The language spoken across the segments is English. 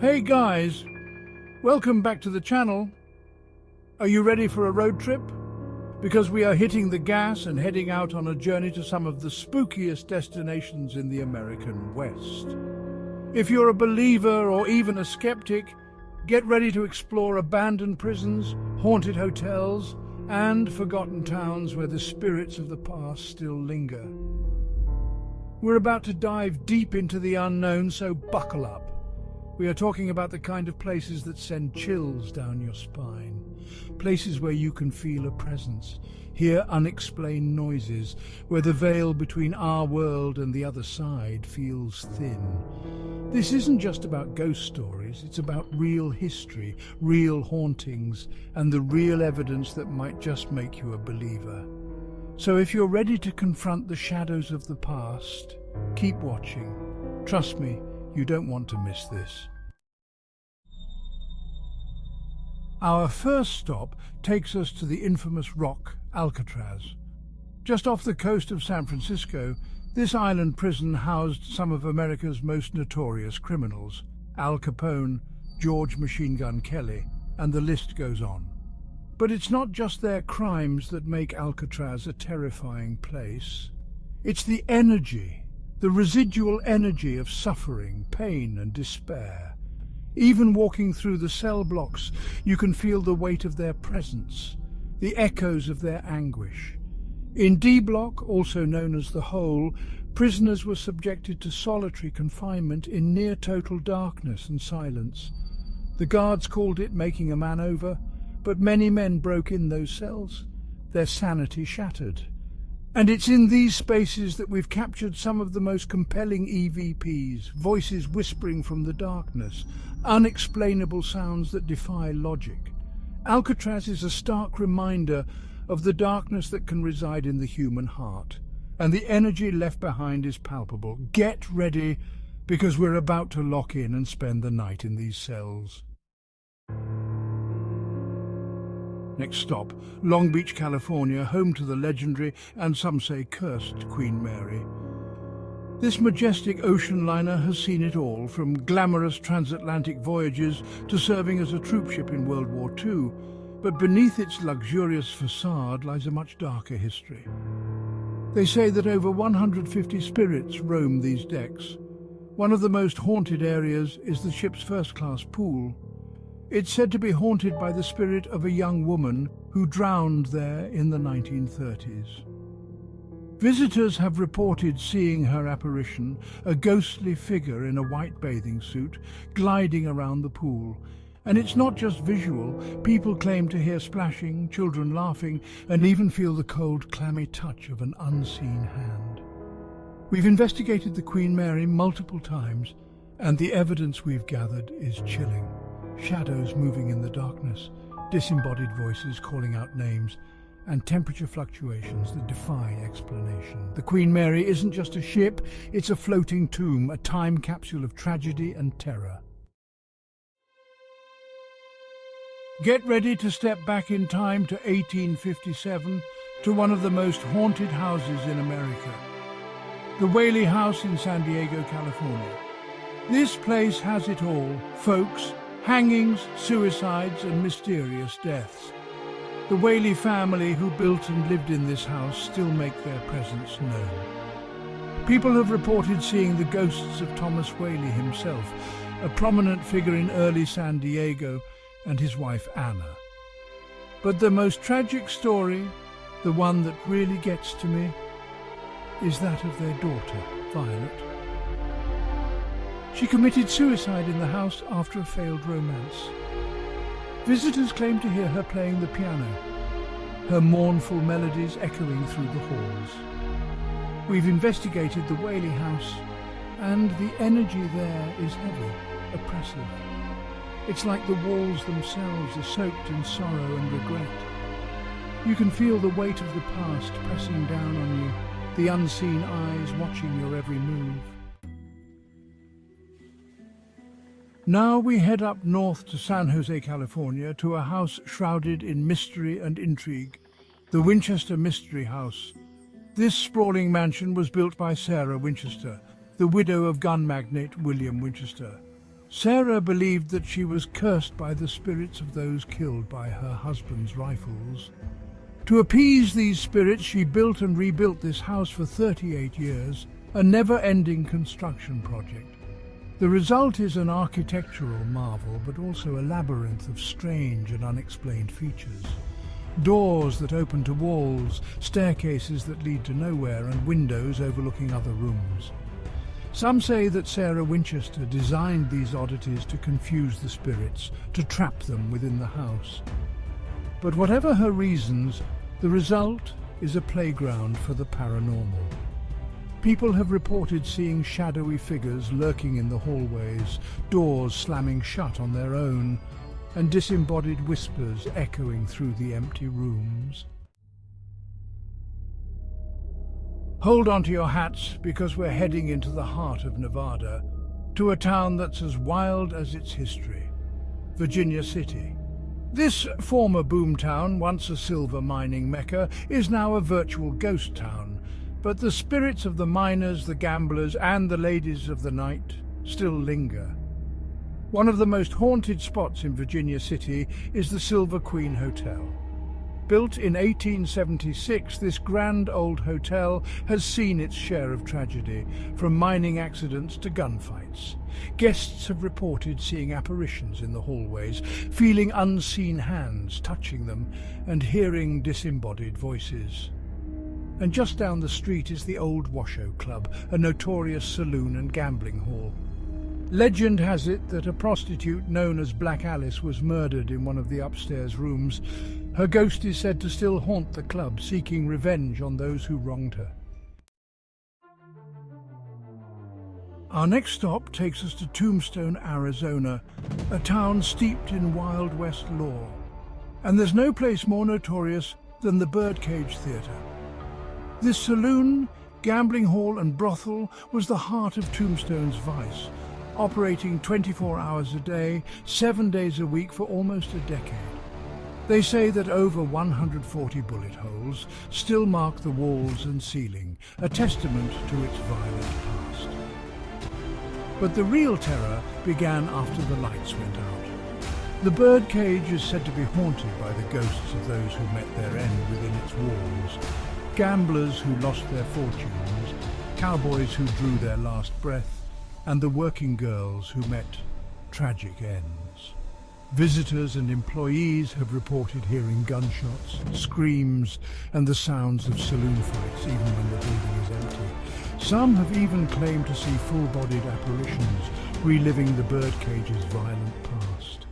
Hey guys, welcome back to the channel. Are you ready for a road trip? Because we are hitting the gas and heading out on a journey to some of the spookiest destinations in the American West. If you're a believer or even a skeptic, get ready to explore abandoned prisons, haunted hotels, and forgotten towns where the spirits of the past still linger. We're about to dive deep into the unknown, so buckle up. We are talking about the kind of places that send chills down your spine. Places where you can feel a presence, hear unexplained noises, where the veil between our world and the other side feels thin. This isn't just about ghost stories, it's about real history, real hauntings, and the real evidence that might just make you a believer. So if you're ready to confront the shadows of the past, keep watching. Trust me, you don't want to miss this. Our first stop takes us to the infamous rock Alcatraz. Just off the coast of San Francisco, this island prison housed some of America's most notorious criminals: Al Capone, George Machine Gun Kelly, and the list goes on. But it's not just their crimes that make Alcatraz a terrifying place. It's the energy, the residual energy of suffering, pain, and despair. Even walking through the cell blocks, you can feel the weight of their presence, the echoes of their anguish. In D Block, also known as the Hole, prisoners were subjected to solitary confinement in near-total darkness and silence. The guards called it making a man over, but many men broke in those cells, their sanity shattered. And it's in these spaces that we've captured some of the most compelling EVPs, voices whispering from the darkness, unexplainable sounds that defy logic. Alcatraz is a stark reminder of the darkness that can reside in the human heart, and the energy left behind is palpable. Get ready, because we're about to lock in and spend the night in these cells. Next stop, Long Beach, California, home to the legendary, and some say cursed, Queen Mary. This majestic ocean liner has seen it all, from glamorous transatlantic voyages to serving as a troopship in World War II. But beneath its luxurious facade lies a much darker history. They say that over 150 spirits roam these decks. One of the most haunted areas is the ship's first-class pool. It's said to be haunted by the spirit of a young woman who drowned there in the 1930s. Visitors have reported seeing her apparition, a ghostly figure in a white bathing suit, gliding around the pool. And it's not just visual. People claim to hear splashing, children laughing, and even feel the cold, clammy touch of an unseen hand. We've investigated the Queen Mary multiple times, and the evidence we've gathered is chilling. Shadows moving in the darkness, disembodied voices calling out names, and temperature fluctuations that defy explanation. The Queen Mary isn't just a ship, it's a floating tomb, a time capsule of tragedy and terror. Get ready to step back in time to 1857, to one of the most haunted houses in America, the Whaley House in San Diego, California. This place has it all: folks, hangings, suicides, and mysterious deaths. The Whaley family who built and lived in this house still make their presence known. People have reported seeing the ghosts of Thomas Whaley himself, a prominent figure in early San Diego, and his wife Anna. But the most tragic story, the one that really gets to me, is that of their daughter, Violet. She committed suicide in the house after a failed romance. Visitors claim to hear her playing the piano, her mournful melodies echoing through the halls. We've investigated the Whaley house, and the energy there is heavy, oppressive. It's like the walls themselves are soaked in sorrow and regret. You can feel the weight of the past pressing down on you, the unseen eyes watching your every move. Now we head up north to San Jose, California, to a house shrouded in mystery and intrigue, the Winchester Mystery House. This sprawling mansion was built by Sarah Winchester, the widow of gun magnate William Winchester. Sarah believed that she was cursed by the spirits of those killed by her husband's rifles. To appease these spirits, she built and rebuilt this house for 38 years, a never-ending construction project. The result is an architectural marvel, but also a labyrinth of strange and unexplained features. Doors that open to walls, staircases that lead to nowhere, and windows overlooking other rooms. Some say that Sarah Winchester designed these oddities to confuse the spirits, to trap them within the house. But whatever her reasons, the result is a playground for the paranormal. People have reported seeing shadowy figures lurking in the hallways, doors slamming shut on their own, and disembodied whispers echoing through the empty rooms. Hold on to your hats, because we're heading into the heart of Nevada, to a town that's as wild as its history, Virginia City. This former boomtown, once a silver mining mecca, is now a virtual ghost town, but the spirits of the miners, the gamblers, and the ladies of the night still linger. One of the most haunted spots in Virginia City is the Silver Queen Hotel. Built in 1876, this grand old hotel has seen its share of tragedy, from mining accidents to gunfights. Guests have reported seeing apparitions in the hallways, feeling unseen hands touching them, and hearing disembodied voices. And just down the street is the Old Washoe Club, a notorious saloon and gambling hall. Legend has it that a prostitute known as Black Alice was murdered in one of the upstairs rooms. Her ghost is said to still haunt the club, seeking revenge on those who wronged her. Our next stop takes us to Tombstone, Arizona, a town steeped in Wild West lore. And there's no place more notorious than the Birdcage Theatre. This saloon, gambling hall and brothel was the heart of Tombstone's vice, operating 24 hours a day, 7 days a week for almost a decade. They say that over 140 bullet holes still mark the walls and ceiling, a testament to its violent past. But the real terror began after the lights went out. The Birdcage is said to be haunted by the ghosts of those who met their end within its walls. Gamblers who lost their fortunes, cowboys who drew their last breath, and the working girls who met tragic ends. Visitors and employees have reported hearing gunshots, screams, and the sounds of saloon fights even when the building is empty. Some have even claimed to see full-bodied apparitions, reliving the Birdcage's violent past.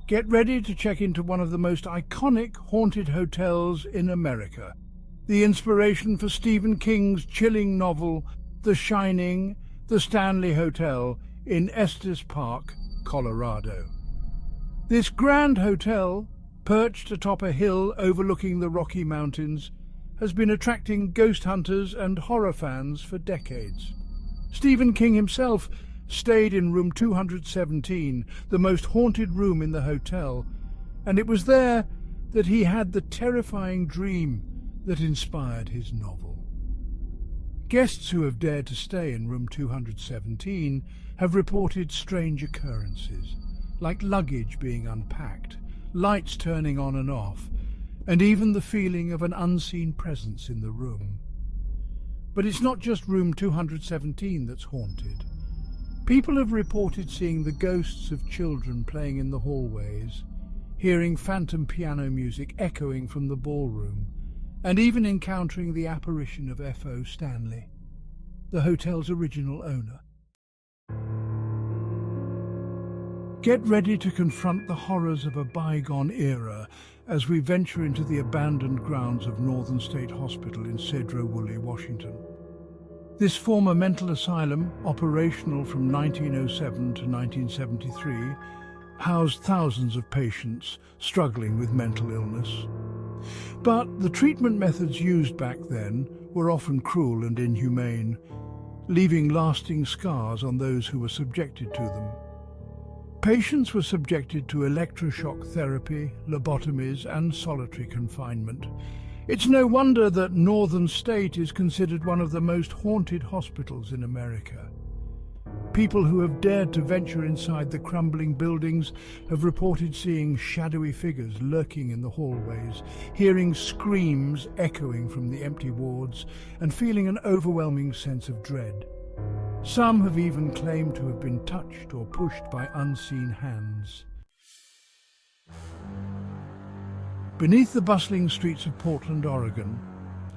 Get ready to check into one of the most iconic haunted hotels in America, the inspiration for Stephen King's chilling novel, The Shining, the Stanley Hotel in Estes Park, Colorado. This grand hotel, perched atop a hill overlooking the Rocky Mountains, has been attracting ghost hunters and horror fans for decades. Stephen King himself stayed in room 217, the most haunted room in the hotel, and it was there that he had the terrifying dream that inspired his novel. Guests who have dared to stay in room 217 have reported strange occurrences, like luggage being unpacked, lights turning on and off, and even the feeling of an unseen presence in the room. But it's not just room 217 that's haunted. People have reported seeing the ghosts of children playing in the hallways, hearing phantom piano music echoing from the ballroom, and even encountering the apparition of F.O. Stanley, the hotel's original owner. Get ready to confront the horrors of a bygone era as we venture into the abandoned grounds of Northern State Hospital in Sedro-Woolley, Washington. This former mental asylum, operational from 1907 to 1973, housed thousands of patients struggling with mental illness. But the treatment methods used back then were often cruel and inhumane, leaving lasting scars on those who were subjected to them. Patients were subjected to electroshock therapy, lobotomies, and solitary confinement. It's no wonder that Northern State is considered one of the most haunted hospitals in America. People who have dared to venture inside the crumbling buildings have reported seeing shadowy figures lurking in the hallways, hearing screams echoing from the empty wards, and feeling an overwhelming sense of dread. Some have even claimed to have been touched or pushed by unseen hands. Beneath the bustling streets of Portland, Oregon,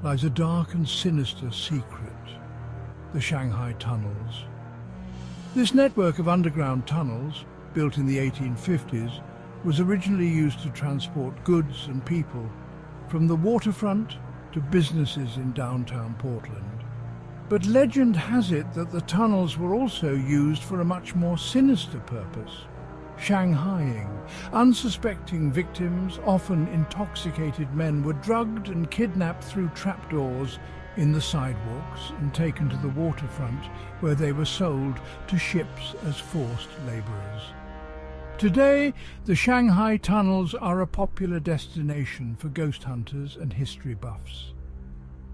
lies a dark and sinister secret: the Shanghai Tunnels. This network of underground tunnels, built in the 1850s, was originally used to transport goods and people from the waterfront to businesses in downtown Portland. But legend has it that the tunnels were also used for a much more sinister purpose: Shanghaiing. Unsuspecting victims, often intoxicated men, were drugged and kidnapped through trapdoors in the sidewalks and taken to the waterfront, where they were sold to ships as forced laborers. Today, the Shanghai Tunnels are a popular destination for ghost hunters and history buffs.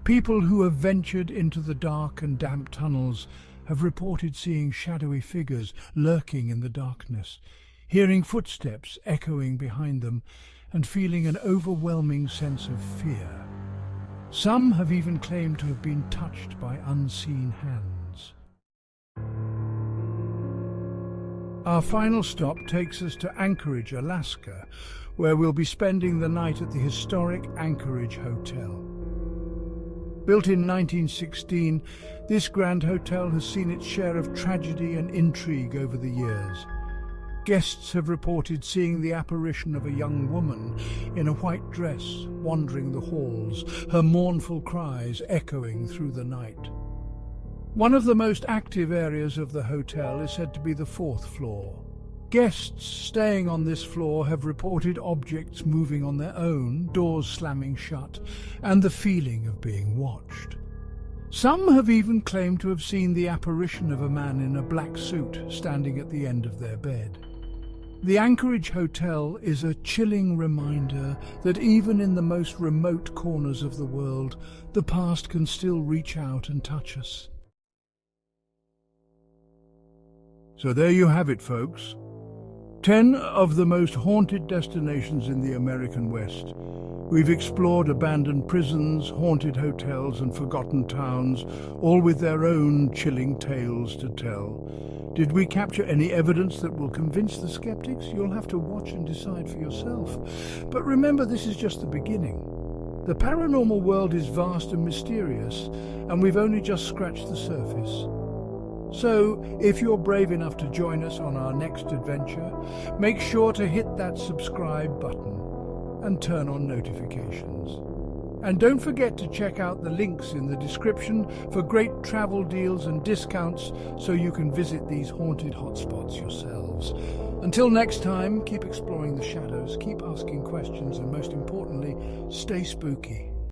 People who have ventured into the dark and damp tunnels have reported seeing shadowy figures lurking in the darkness, hearing footsteps echoing behind them, and feeling an overwhelming sense of fear. Some have even claimed to have been touched by unseen hands. Our final stop takes us to Anchorage, Alaska, where we'll be spending the night at the historic Anchorage Hotel. Built in 1916, this grand hotel has seen its share of tragedy and intrigue over the years. Guests have reported seeing the apparition of a young woman in a white dress wandering the halls, her mournful cries echoing through the night. One of the most active areas of the hotel is said to be the 4th floor. Guests staying on this floor have reported objects moving on their own, doors slamming shut, and the feeling of being watched. Some have even claimed to have seen the apparition of a man in a black suit standing at the end of their bed. The Anchorage Hotel is a chilling reminder that even in the most remote corners of the world, the past can still reach out and touch us. So there you have it, folks. 10 of the most haunted destinations in the American West. We've explored abandoned prisons, haunted hotels, and forgotten towns, all with their own chilling tales to tell. Did we capture any evidence that will convince the skeptics? You'll have to watch and decide for yourself. But remember, this is just the beginning. The paranormal world is vast and mysterious, and we've only just scratched the surface. So, if you're brave enough to join us on our next adventure, make sure to hit that subscribe button and turn on notifications. And don't forget to check out the links in the description for great travel deals and discounts so you can visit these haunted hotspots yourselves. Until next time, keep exploring the shadows, keep asking questions, and most importantly, stay spooky.